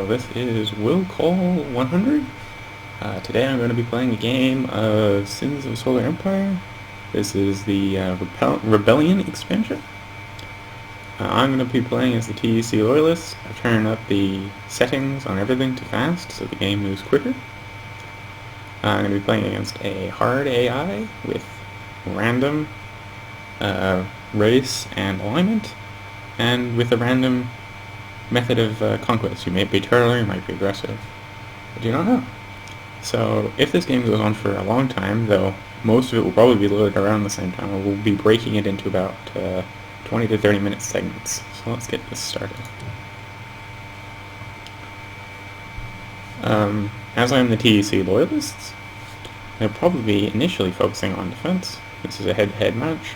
this is Will Call 100. Today I'm going to be playing a game of Sins of Solar Empire. This is the Rebellion expansion. I'm going to be playing as the TEC Loyalists. I've turned up the settings on everything to fast so the game moves quicker. I'm going to be playing against a hard AI with random race and alignment, and with a random method of conquest. You might be turtle, you might be aggressive. I do not know. So if this game goes on for a long time, though most of it will probably be loaded around the same time, we'll be breaking it into about 20 to 30 minute segments. So let's get this started. As I'm the TEC Loyalists, they'll probably be initially focusing on defense. This is a head-to-head match.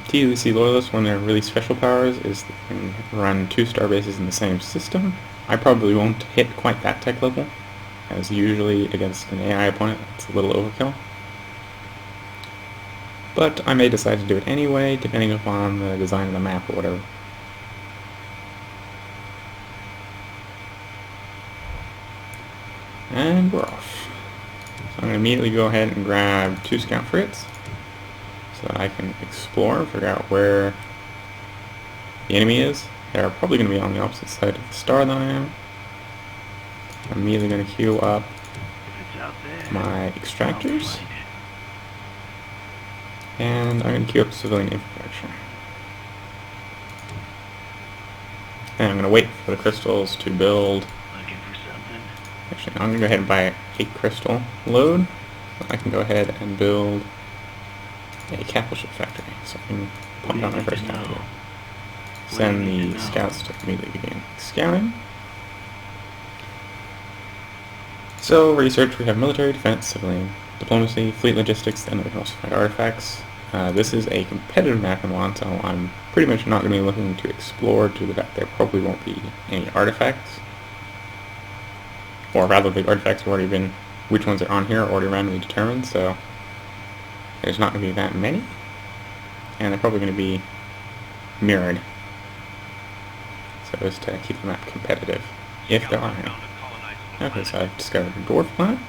TEC Loyalists, one of their really special powers is they can run 2 star bases in the same system. I probably won't hit quite that tech level, as usually against an AI opponent it's a little overkill. But I may decide to do it anyway, depending upon the design of the map or whatever. And we're off. So I'm going to immediately go ahead and grab 2 scout frigates, so that I can explore, figure out where the enemy is. They're probably going to be on the opposite side of the star than I am. I'm immediately going to queue up my extractors, and I'm going to queue up civilian infrastructure. And I'm going to wait for the crystals to build. Actually, I'm going to go ahead and buy a crystal load, so I can go ahead and build a capital ship factory, so I can pump out my first capital. Send the scouts to immediately begin scouting. So, research, we have military, defense, civilian, diplomacy, fleet logistics, and we can also find artifacts. This is a competitive map in one, so I'm pretty much not going to be looking to explore to the fact there probably won't be any artifacts. Or rather, the artifacts have already been, which ones are on here are already randomly determined, so there's not going to be that many. And they're probably going to be mirrored, so as to keep the map competitive, if there are any. Okay, so I've discovered a dwarf planet,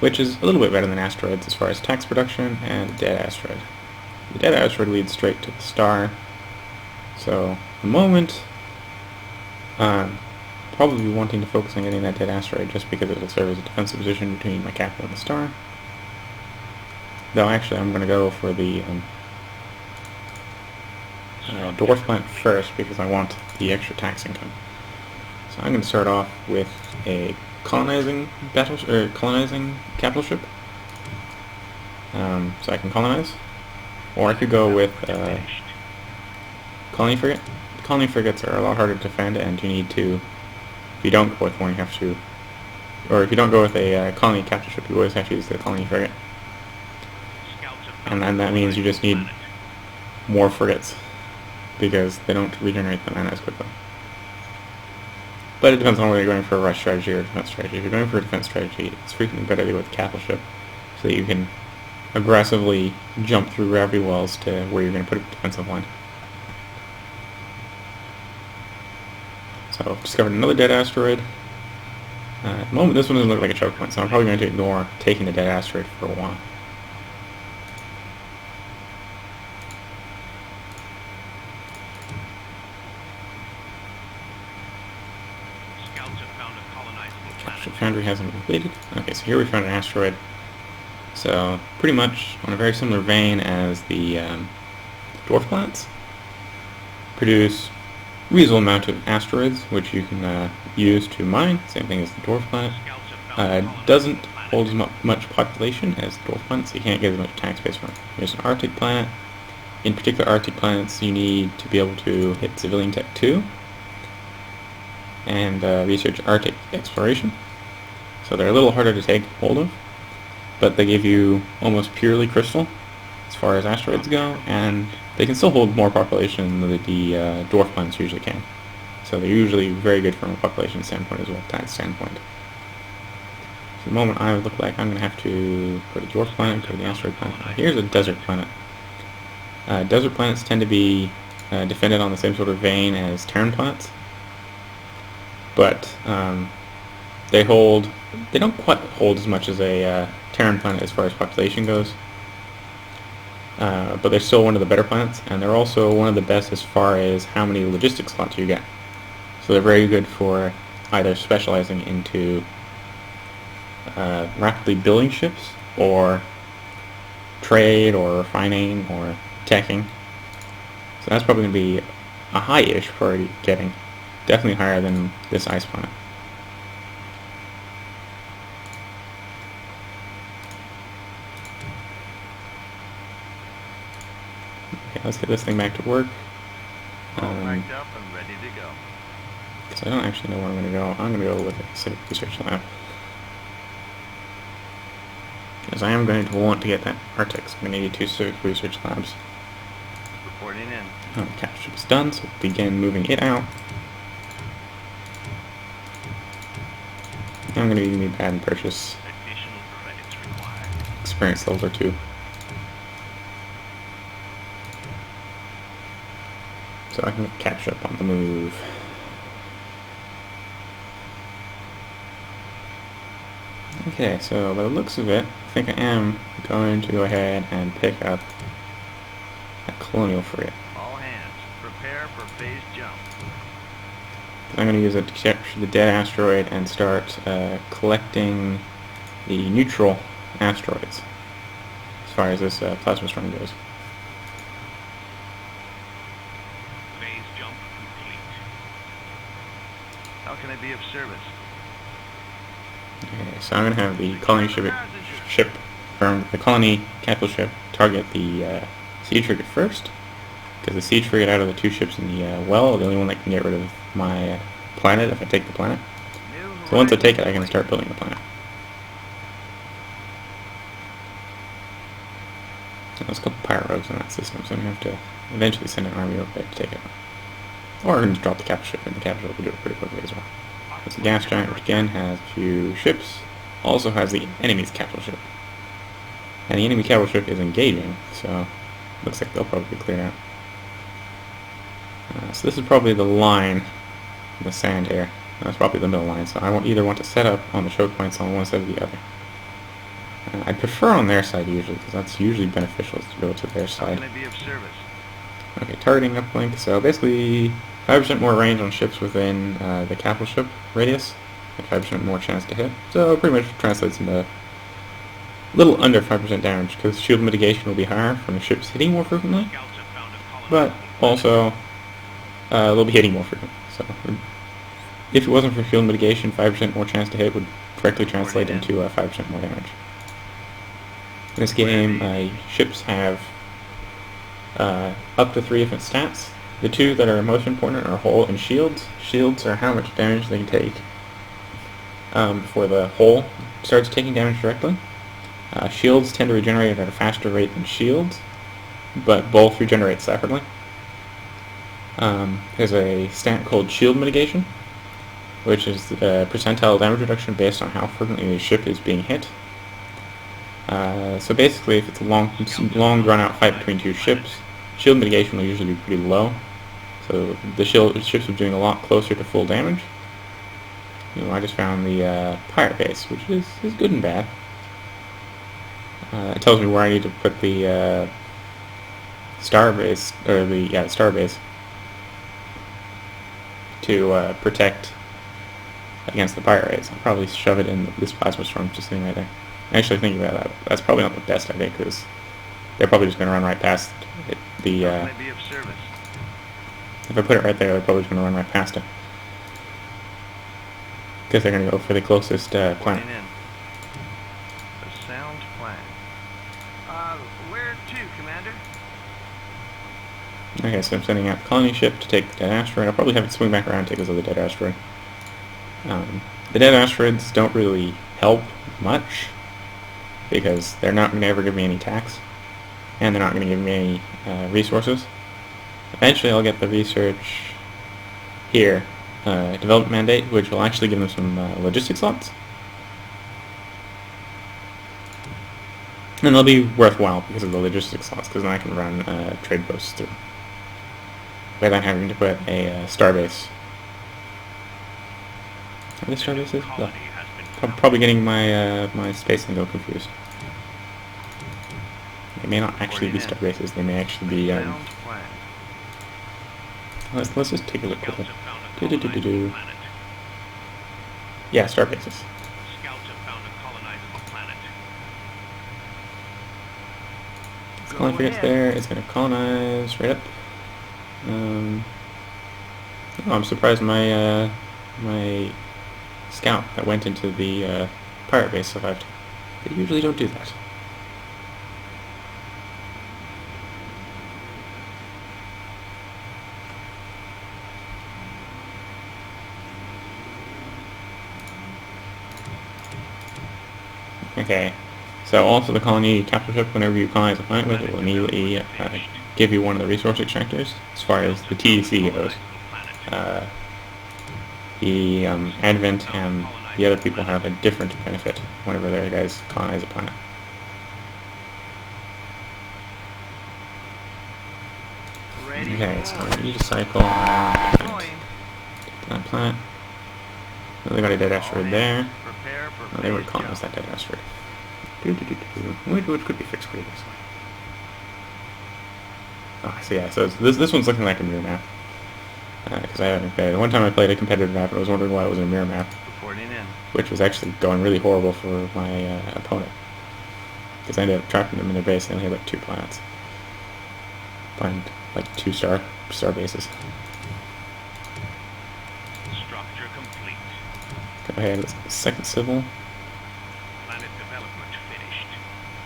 which is a little bit better than asteroids as far as tax production, and a dead asteroid. The dead asteroid leads straight to the star, so at the moment, probably be wanting to focus on getting that dead asteroid just because it will serve as a defensive position between my capital and the star. Though actually I'm going to go for the dwarf planet first because I want the extra tax income. So I'm going to start off with a colonizing capital ship, so I can colonize, or I could go with colony frigate. Colony frigates are a lot harder to defend, and you need to, if you don't go with one, you have to, or if you don't go with a colony capital ship, you always have to use the colony frigate. And then that means you just need more frigates, because they don't regenerate the mana as quickly. But it depends on whether you're going for a rush strategy or a defense strategy. If you're going for a defense strategy, it's frequently better to go with a capital ship, so that you can aggressively jump through gravity wells to where you're going to put a defensive line. So I've discovered another dead asteroid. At the moment this one doesn't look like a choke point, so I'm probably going to ignore taking the dead asteroid for a while. Capture foundry hasn't been completed. Okay, so here we found an asteroid. So pretty much on a very similar vein as the dwarf planets. Produce reasonable amount of asteroids, which you can use to mine. Same thing as the dwarf planet. Doesn't hold as much population as the dwarf planet, so you can't get as much tax base from it. Here's an Arctic planet. In particular, Arctic planets, you need to be able to hit civilian tech 2 and research Arctic exploration. So they're a little harder to take hold of, but they give you almost purely crystal as far as asteroids go, and they can still hold more population than the dwarf planets usually can. So they're usually very good from a population standpoint as well as tax standpoint. So the moment I would look like I'm going to have to go to dwarf planet, go to the asteroid planet. Here's a desert planet. Desert planets tend to be defended on the same sort of vein as Terran planets, but they don't quite hold as much as a Terran planet as far as population goes, but they're still one of the better planets, and they're also one of the best as far as how many logistics slots you get. So they're very good for either specializing into rapidly building ships, or trade, or refining, or teching. So that's probably going to be a high-ish priority getting. Definitely higher than this ice planet. Okay, let's get this thing back to work. All packed up and ready to go. Because I don't actually know where I'm going to go. I'm going to go look at the civic research lab. Because I am going to want to get that Arctic, so I'm going to need 2 civic research labs. Reporting in. Oh, the capture is done, so we'll begin moving it out. I'm going to need to bad and purchase Additional credits required. experience level or 2. So I can get capture up on the move. Okay, so by the looks of it, I think I am going to go ahead and pick up a colonial frigate. All hands, prepare for phase jump. I'm going to use it to capture the dead asteroid and start collecting the neutral asteroids, as far as this plasma storm goes. Phase jump complete. How can I be of service? Okay, so I'm going to have the colony the colony capital ship target the siege frigate first, because the siege frigate out of the 2 ships in the well, the only one that can get rid of my planet if I take the planet. So once I take it, I can start building the planet. So there's a couple power rogues in that system, so I'm going to have to eventually send an army over there to take it out. Or I can just drop the capital ship, and the capital ship will do it pretty quickly as well. It's a gas giant, which again has a few ships, also has the enemy's capital ship. And the enemy capital ship is engaging, so looks like they'll probably be cleared out. So this is probably the line in the sand here. That's probably the middle line, so I won't either want to set up on the choke points on one side or the other. I'd prefer on their side usually, because that's usually beneficial to go to their side. How can I be of service? Okay, targeting uplink, so basically 5% more range on ships within the capital ship radius, and 5% more chance to hit. So it pretty much translates into a little under 5% damage, because shield mitigation will be higher from the ships hitting more frequently, but also they'll be hitting more frequently. So if it wasn't for shield mitigation, 5% more chance to hit would directly translate into 5% more damage. In this game, ships have up to 3 different stats. The 2 that are most important are hull and shields. Shields are how much damage they can take before the hull starts taking damage directly. Shields tend to regenerate at a faster rate than shields, but both regenerate separately. There's a stat called shield mitigation, which is the percentile damage reduction based on how frequently the ship is being hit. So basically, if it's a long drawn-out fight between 2 ships, shield mitigation will usually be pretty low. So the ships are doing a lot closer to full damage. I just found the pirate base, which is good and bad. It tells me where I need to put the star base, or the star base, to protect against the pirate raids. I'll probably shove it in this plasma storm just sitting right there. Actually, thinking about that, that's probably not the best idea, because they're probably just going to run right past it. If I put it right there, they're probably just going to run right past it, because they're going to go for the closest planet. A sound plan. Where to, Commander? Okay, so I'm sending out the colony ship to take the dead asteroid. I'll probably have it swing back around and take this other dead asteroid. The dead asteroids don't really help much, because they're not going to ever give me any tax, and they're not going to give me any resources. Eventually I'll get the research here, development mandate, which will actually give them some logistics slots. And they'll be worthwhile because of the logistics slots, because then I can run trade posts through without having to put a starbase. Are they star bases? No. Probably getting my my space lingo confused. They may not actually be star bases. They may actually be. Let's just take a look quickly. Yeah, star bases. Scouts have found a colonizable planet. Colony frigates there. It's going to colonize right up. Oh, I'm surprised my my scout that went into the pirate base survived. They usually don't do that. Okay, so also the colony capital ship, whenever you colonize a planet with it, will immediately give you one of the resource extractors. As far as the TEC goes, the Advent and the other people have a different benefit whenever their guys colonize a planet. Okay, so I need to cycle around that planet. Oh, they got a dead asteroid there. Oh, they would colonize that dead asteroid. Which could be fixed pretty easily. Oh, so yeah, so this one's looking like a mirror map. Because I haven't played. One time I played a competitive map and I was wondering why it was a mirror map. Which was actually going really horrible for my opponent. Because I ended up trapping them in their base. They only had like 2 planets. Find like 2 star bases. Structure complete. Go ahead, let's get second civil. Planet development finished.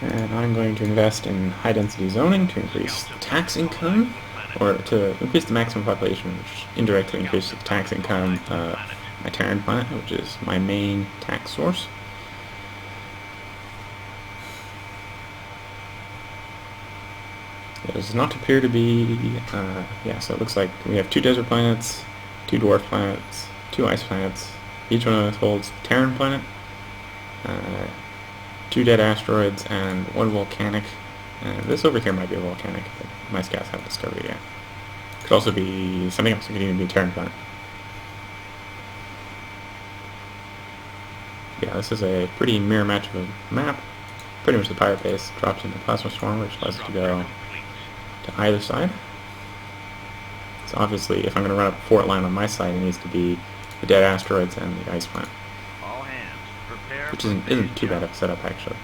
And I'm going to invest in high density zoning to increase tax income, or to increase the maximum population, which indirectly increases the tax income of my Terran planet, which is my main tax source. There does not appear to be, yeah, so it looks like we have 2 desert planets, 2 dwarf planets, 2 ice planets. Each one of us holds a Terran planet, 2 dead asteroids, and 1 volcanic. This over here might be a volcanic, but my scouts haven't discovered it yet. Could also be something else. It could even be a Terran planet. Yeah, this is a pretty mirror match of a map. Pretty much the pirate base drops into plasma storm, which allows it to go to either side. So obviously, if I'm going to run a fort line on my side, it needs to be the dead asteroids and the ice planet. All hands, prepare. Which isn't too bad of a setup, actually.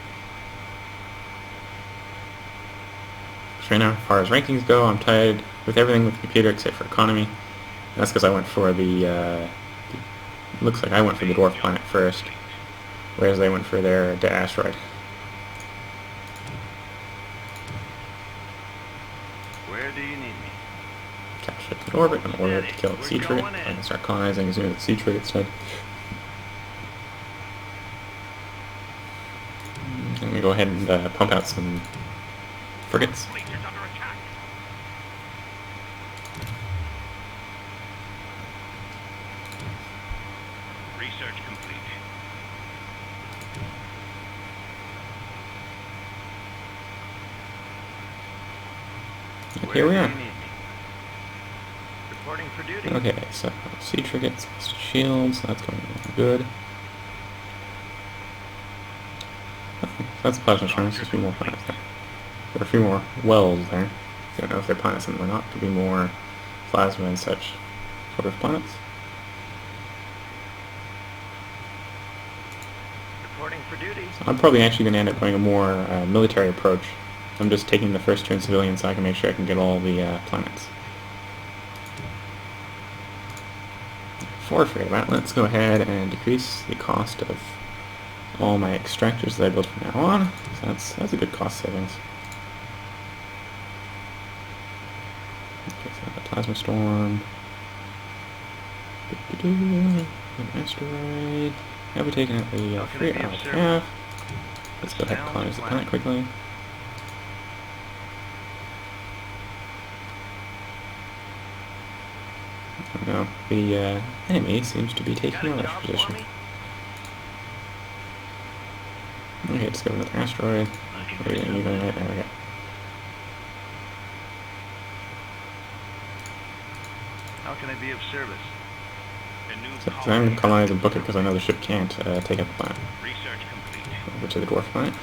So right now, as far as rankings go, I'm tied with everything with the computer except for economy. And that's because I went for the, looks like I went for the dwarf planet first, whereas they went for their dead asteroid. Where do you need me? Capture it in orbit, and order it to kill the sea frigate. I can start colonizing as soon as the sea frigate's dead. I'm going to go ahead and pump out some frigates. Research complete. Here we are. Reporting for duty. Okay, so sea frigates, shields, that's going good. Oh, that's a plasma storm, there's a few more planets there. There are a few more wells there. I don't know if they're planets or not. Could be more plasma and such sort of planets. Reporting for duty. So I'm probably actually going to end up going a more military approach. I'm just taking the first turn civilian so I can make sure I can get all the planets. Before I forget about it, let's go ahead and decrease the cost of all my extractors that I build from now on. So that's a good cost savings. Okay, so the plasma storm. An asteroid. Have we taken out the free half? Let's go ahead and colonize the planet quickly. No, the enemy seems to be taking a rush position. Okay, discover another asteroid. Looking Where for are you something. going? Right there we go. How can I be of service? A new So I'm going to colonize and book it because I know the ship can't take out the planet. Research complete. Over to the dwarf planet.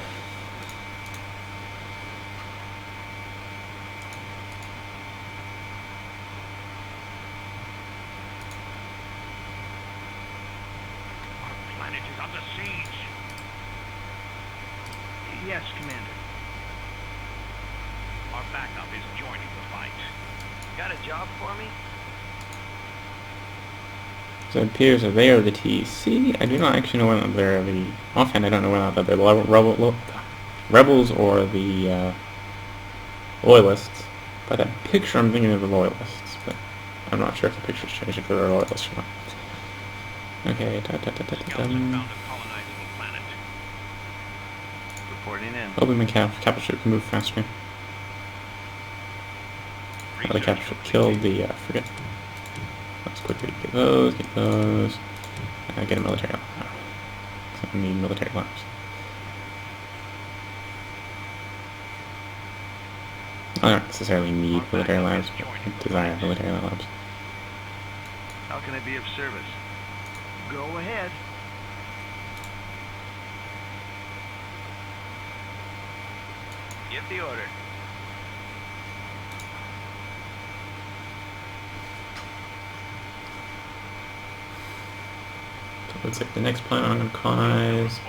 Our planet is under siege. Yes, Commander. Our backup is joining the fight. Got a job for me? So it appears that they are the TEC. I do not actually know whether they're the... Offhand, I don't know whether they're the rebels or the loyalists. By that picture, I'm thinking of the loyalists, but I'm not sure if the picture's changed if they're loyalists or not. Okay, Skeleton found a colonizable planet. Reporting in. hoping the capital ship can move faster. Oh, the capital ship killed the frigate. Let's quickly get those, get a military lab. So we need military labs. I don't necessarily need military labs, but I desire military labs. How can I be of service? Go ahead. Give the order. So looks like the next planet I'm going to colonize is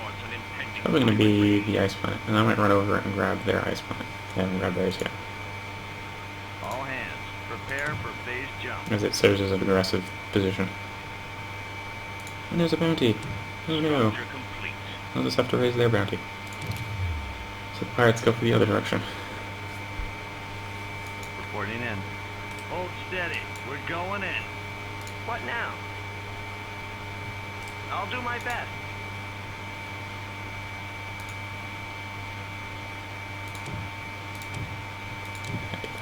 probably going to be the ice planet, and I might run over and grab their ice planet. They haven't grabbed theirs yet, All hands, prepare for phase jump. as it serves as an aggressive position. And there's a bounty. Oh no. Structure complete. I'll just have to raise their bounty. So the pirates go for the other direction. Reporting in. Hold steady. We're going in. What now? I'll do my best.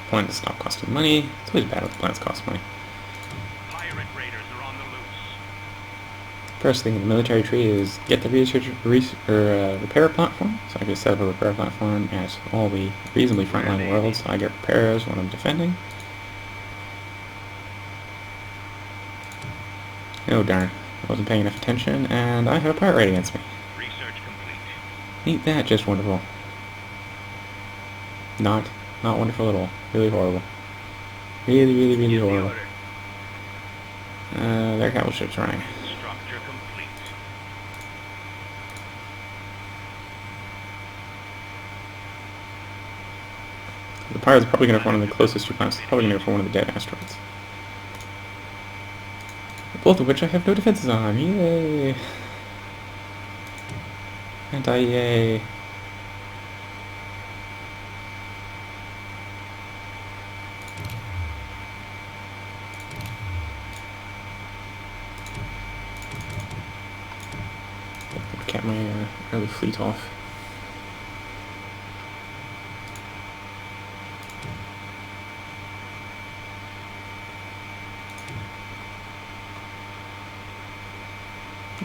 Plan to stop costing money. It's always bad when plans cost money. Pirate raiders are on the loose. First thing in the military tree is get the repair platform. So I can set up a repair platform at all the reasonably frontline worlds. So I get repairs when I'm defending. Oh darn, I wasn't paying enough attention, and I have a pirate raid against me. Research complete. Ain't that just wonderful? Not wonderful at all. Really horrible. Really Give the horrible. order. Their capital ship's running. Structure complete. The pirates are probably going to have one of the closest two planets. They're probably going to go for one of the dead asteroids. Both of which I have no defenses on. Yay! Anti-yay. Get my early fleet off.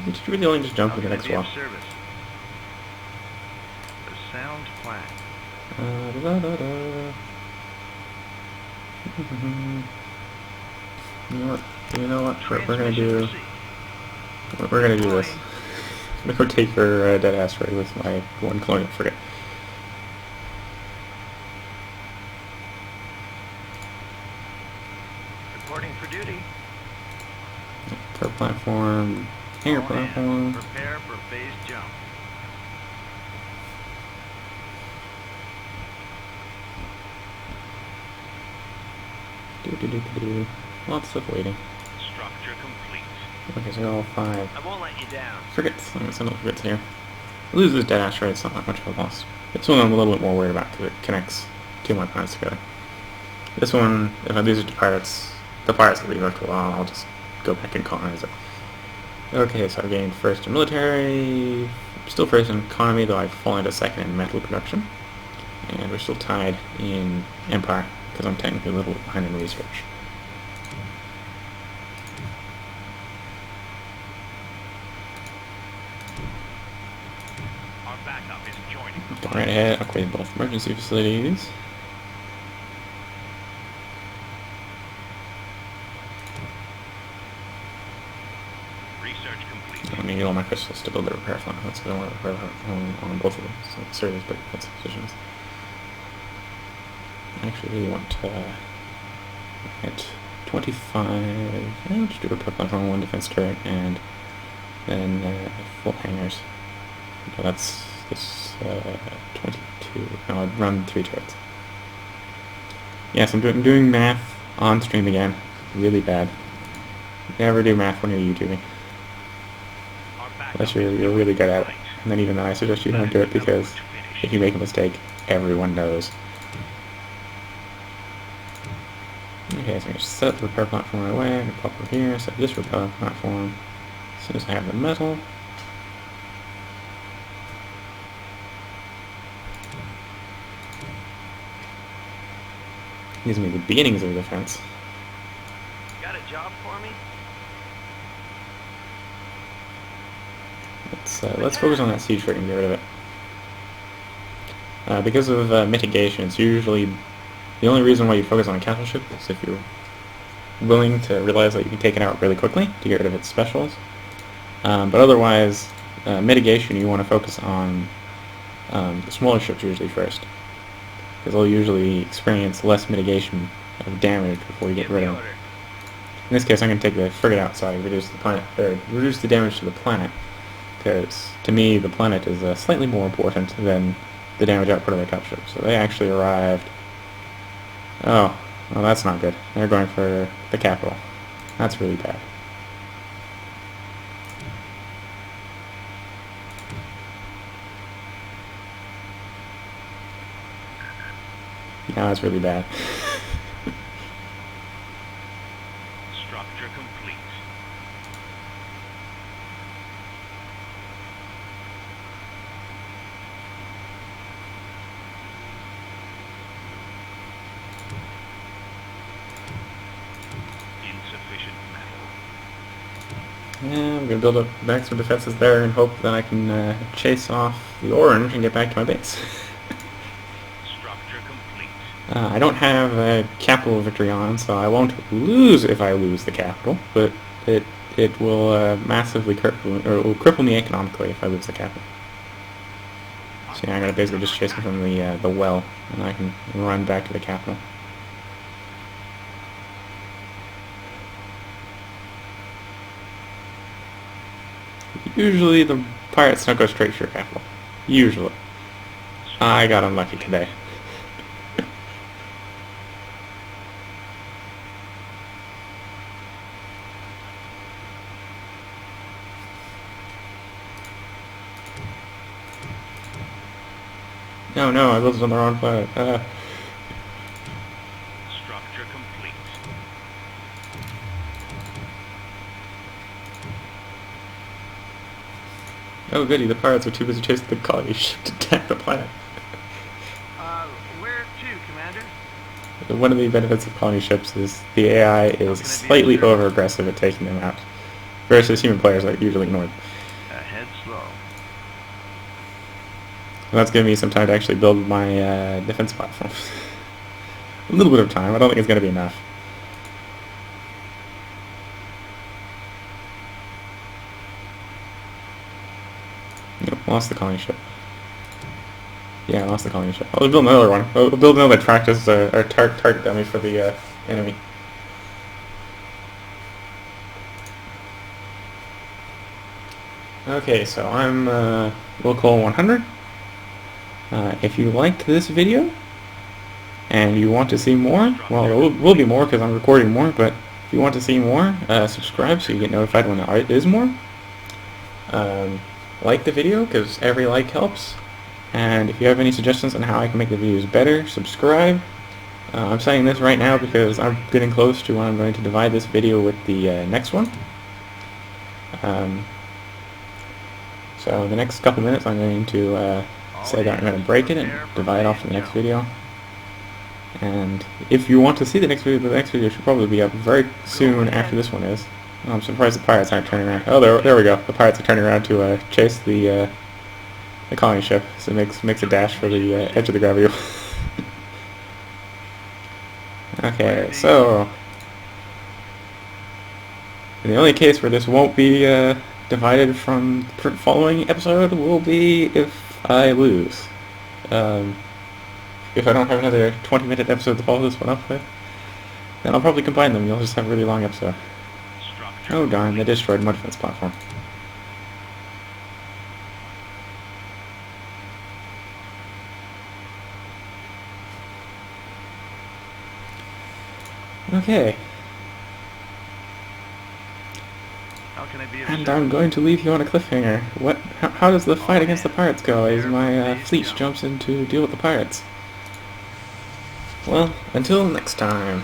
Did you really only just jump How to the can I next be of wall? service? The sound plan. You know what? You know what? We're gonna Transmission do. proceed. We're gonna do this. I'm gonna go take her dead asteroid with my one colonial frigate. Reporting for duty. Per platform, hangar All hands, platform. prepare for phase jump. Lots of waiting. Structure complete. Okay, so all 5 I won't let you down. frigates. I'm gonna send all the frigates here. Lose this dead asteroid, it's not that much of a loss. This one I'm a little bit more worried about because it connects two of my planets together. This one, if I lose it to pirates, the pirates will leave after a while. I'll just go back and colonize it. Okay, so I've gained first in military, still first in economy, though I've fallen to second in metal production. And we're still tied in empire, because I'm technically a little bit behind in research. Our backup is Right ahead, upgrade both emergency facilities. Research complete. I need all my crystals to build the repair plant. That's what I want to repair on both of them. So serious but defensive positions. I actually really want to get 25. I'll just do a repair plant on one defense turret and then full hangars. So that's this 22. No, I'll run 3 turrets. Yes, I'm doing math on stream again. Really bad. Never do math when you're YouTubing. Unless you're really good at it. And then even then I suggest you don't do it because if you make a mistake, everyone knows. Okay, so I'm going to set the repair platform right away. I'm going to pop over here, set this repair platform. As soon as I have the metal. Gives me the beginnings of defense. Got a job for me? Let's focus on that siege freight and get rid of it. Because of mitigation, it's usually the only reason why you focus on a capital ship is if you're willing to realize that you can take it out really quickly to get rid of its specials. But otherwise, mitigation, you want to focus on the smaller ships usually first, because they'll usually experience less mitigation of damage before you get rid of them. In this case, I'm going to take the frigate out so I reduce the damage to the planet, because to me the planet is slightly more important than the damage output of their capital ship. So they actually arrived. Oh, well, that's not good. They're going for the capital. That's really bad. Yeah, that's really bad. Structure complete. Insufficient metal. Yeah, I'm going to build up back some defenses there and hope that I can chase off the orange and get back to my base. Structure complete. I don't have a capital victory on, so I won't lose if I lose the capital, but it will massively cripple, or it will cripple me economically if I lose the capital. So yeah, I'm gonna basically just chase him from the well, and I can run back to the capital. Usually the pirates don't go straight for your capital. Usually. I got unlucky today. No, I built it on the wrong planet. Structure complete. Oh goody, the pirates are too busy chasing the colony ship to attack the planet. Where to, Commander? One of the benefits of colony ships is the AI is slightly over-aggressive at taking them out, versus human players that usually ignore them. Ahead slow. And that's giving me some time to actually build my defense platform. A little bit of time. I don't think it's going to be enough. Nope, lost the colony ship. Yeah, I lost the colony ship. I'll build another one. I'll build another practice or target dummy for the enemy. Okay, so I'm local 100. If you liked this video and you want to see more, well, there will be more because I'm recording more, but if you want to see more, subscribe so you get notified when there is more. Like the video because every like helps, and if you have any suggestions on how I can make the videos better, subscribe. I'm saying this right now because I'm getting close to when I'm going to divide this video with the next one. So the next couple minutes I'm going to say that I'm going to break it and divide off to the next video. And if you want to see the next video should probably be up very soon after this one is. I'm surprised the pirates aren't turning around. Oh, there we go. The pirates are turning around to chase the the colony ship, so it makes a dash for the edge of the gravity well. Okay, so in the only case where this won't be divided from the following episode will be if I lose. If I don't have another 20-minute episode to follow this one up with, then I'll probably combine them. You'll just have a really long episode. Oh darn, they destroyed Mudfence platform. Okay. How can I be of And service? I'm going to leave you on a cliffhanger. What? How does the fight against the pirates go as my fleet jumps in to deal with the pirates? Well, until next time.